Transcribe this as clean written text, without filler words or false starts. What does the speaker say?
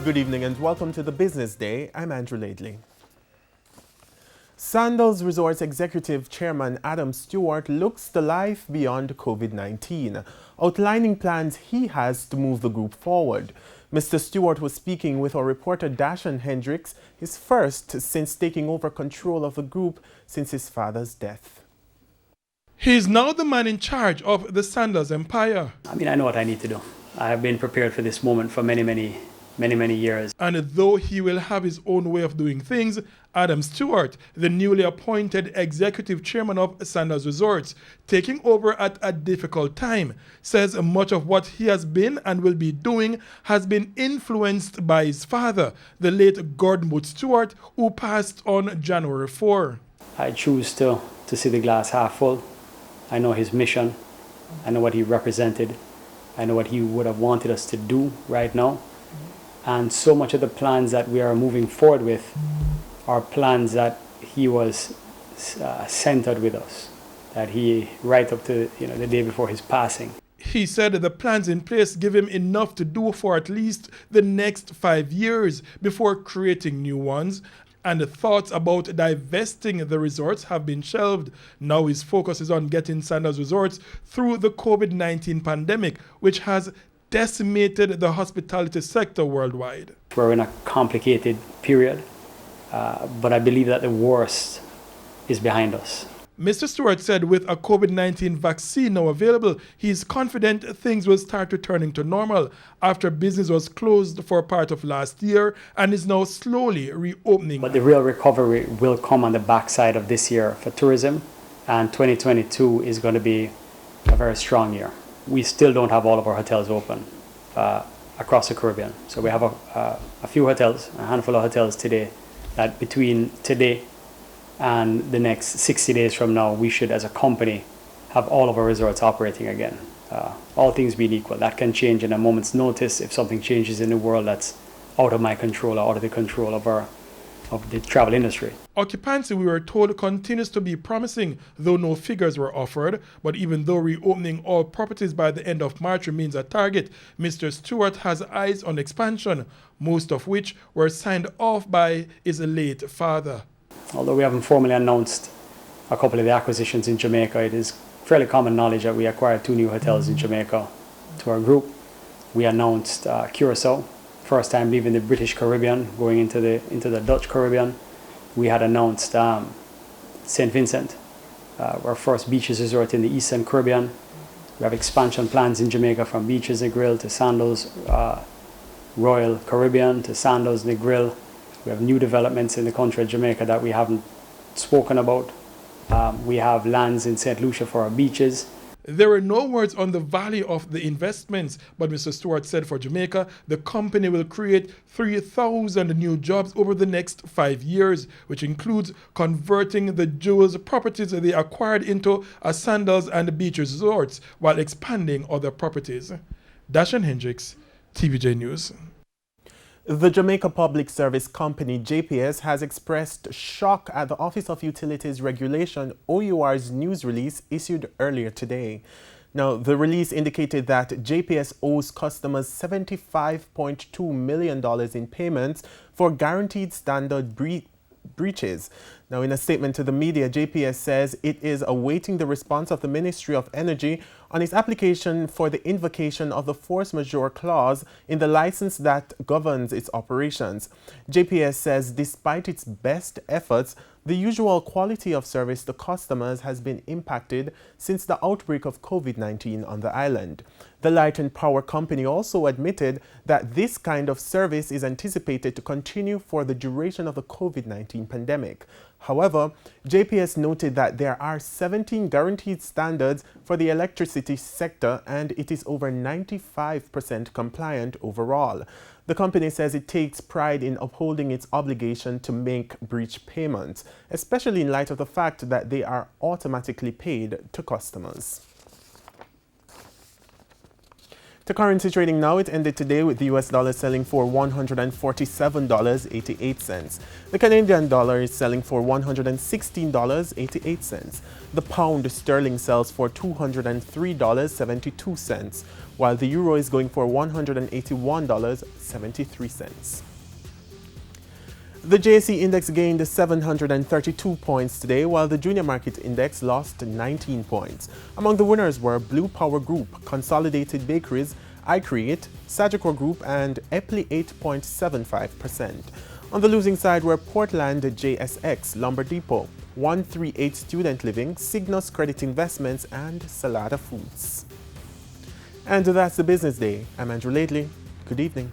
Good evening and welcome to the Business Day. I'm Andrew Laidley. Sandals Resorts Executive Chairman Adam Stewart looks to life beyond COVID-19, outlining plans he has to move the group forward. Mr. Stewart was speaking with our reporter Dashan Hendricks, his first since taking over control of the group since his father's death. He is now the man in charge of the Sandals empire. I know what I need to do. I have been prepared for this moment for many years. And though he will have his own way of doing things, Adam Stewart, the newly appointed executive chairman of Sandals Resorts, taking over at a difficult time, says much of what he has been and will be doing has been influenced by his father, the late Gordon Booth Stewart, who passed on January 4. I choose to see the glass half full. I know his mission. I know what he represented. I know what he would have wanted us to do right now. And so much of the plans that we are moving forward with are plans that he was centered with us, that he right up to the day before his passing. He said the plans in place give him enough to do for at least the next 5 years before creating new ones. And the thoughts about divesting the resorts have been shelved. Now his focus is on getting Sandals Resorts through the COVID-19 pandemic, which has decimated the hospitality sector worldwide. We're in a complicated period, but I believe that the worst is behind us. Mr. Stewart said with a COVID-19 vaccine now available, he is confident things will start returning to normal after business was closed for part of last year and is now slowly reopening. But the real recovery will come on the backside of this year for tourism, and 2022 is going to be a very strong year. We still don't have all of our hotels open across the Caribbean. So we have a few hotels, a handful of hotels today, that between today and the next 60 days from now, we should, as a company, have all of our resorts operating again. All things being equal, that can change in a moment's notice if something changes in the world that's out of my control or out of the control of the travel industry. Occupancy, we were told, continues to be promising, though no figures were offered. But even though reopening all properties by the end of March remains a target, Mr. Stewart has eyes on expansion, most of which were signed off by his late father. Although we haven't formally announced a couple of the acquisitions in Jamaica, it is fairly common knowledge that we acquired 2 new hotels in Jamaica to our group. We announced Curacao, first time leaving the British Caribbean, going into the Dutch Caribbean. We had announced St. Vincent, our first beaches resort in the Eastern Caribbean. We have expansion plans in Jamaica from Beaches Negril to Sandals Royal Caribbean to Sandals Negril. We have new developments in the country of Jamaica that we haven't spoken about. We have lands in St. Lucia for our beaches. There were no words on the value of the investments, but Mr. Stewart said for Jamaica, the company will create 3,000 new jobs over the next 5 years, which includes converting the Jewels properties that they acquired into a Sandals and beaches resorts while expanding other properties. Dashan Hendricks, TVJ News. The Jamaica Public Service Company, JPS, has expressed shock at the Office of Utilities Regulation, OUR's news release issued earlier today. Now, the release indicated that JPS owes customers $75.2 million in payments for guaranteed standard breaches. Now, in a statement to the media, JPS says it is awaiting the response of the Ministry of Energy on its application for the invocation of the force majeure clause in the license that governs its operations. JPS says despite its best efforts, the usual quality of service to customers has been impacted since the outbreak of COVID-19 on the island. The Light and Power Company also admitted that this kind of service is anticipated to continue for the duration of the COVID-19 pandemic. However, JPS noted that there are 17 guaranteed standards for the electricity sector and it is over 95% compliant overall. The company says it takes pride in upholding its obligation to make breach payments, especially in light of the fact that they are automatically paid to customers. The currency trading now, it ended today with the US dollar selling for $147.88. The Canadian dollar is selling for $116.88. The pound sterling sells for $203.72, while the euro is going for $181.73. The JSE index gained 732 points today, while the junior market index lost 19 points. Among the winners were Blue Power Group, Consolidated Bakeries, iCreate, Sagicor Group, and Epley 8.75%. On the losing side were Portland JSX, Lumber Depot, 138 Student Living, Cygnus Credit Investments, and Salada Foods. And that's the business day. I'm Andrew Lately. Good evening.